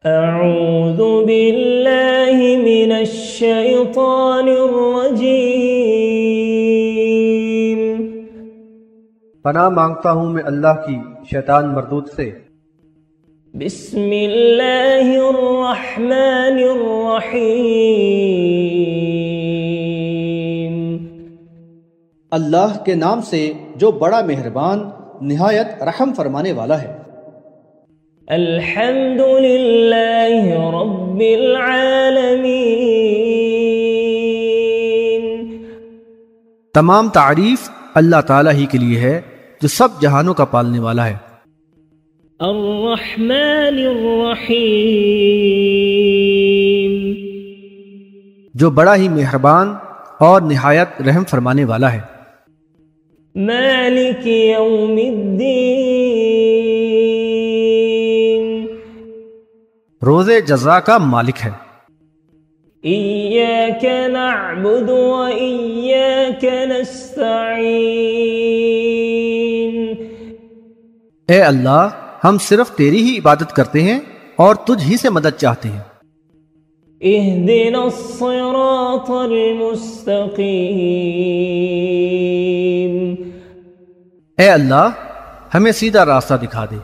أعوذ بالله من الشيطان الرجيم پناہ مانگتا ہوں میں اللہ کی شیطان مردود سے۔ بسم اللہ الرحمن الرحیم اللہ کے نام سے جو بڑا مہربان نہایت رحم فرمانے والا ہے۔ الحمد للہ رب العالمین تمام تعریف اللہ تعالیٰ ہی کے لیے ہے جو سب جہانوں کا پالنے والا ہے۔ الرحمن الرحیم جو بڑا ہی مہربان اور نہایت رحم فرمانے والا ہے۔ مالک یوم الدین روز جزا کا مالک ہے۔ ایاک نعبد و ایاک نستعین اے اللہ ہم صرف تیری ہی عبادت کرتے ہیں اور تجھ ہی سے مدد چاہتے ہیں۔ اہدنا الصراط المستقیم اے اللہ ہمیں سیدھا راستہ دکھا دے۔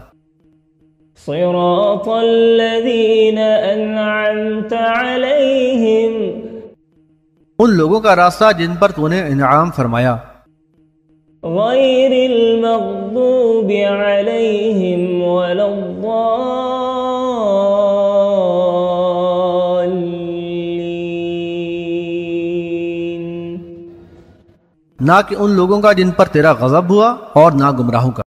صراط الذین انعمت علیہم ان لوگوں کا راستہ جن پر تو نے انعام فرمایا، غیر المغضوب علیہم ولا الضالین نہ کہ ان لوگوں کا جن پر تیرا غضب ہوا اور نہ گمراہوں کا۔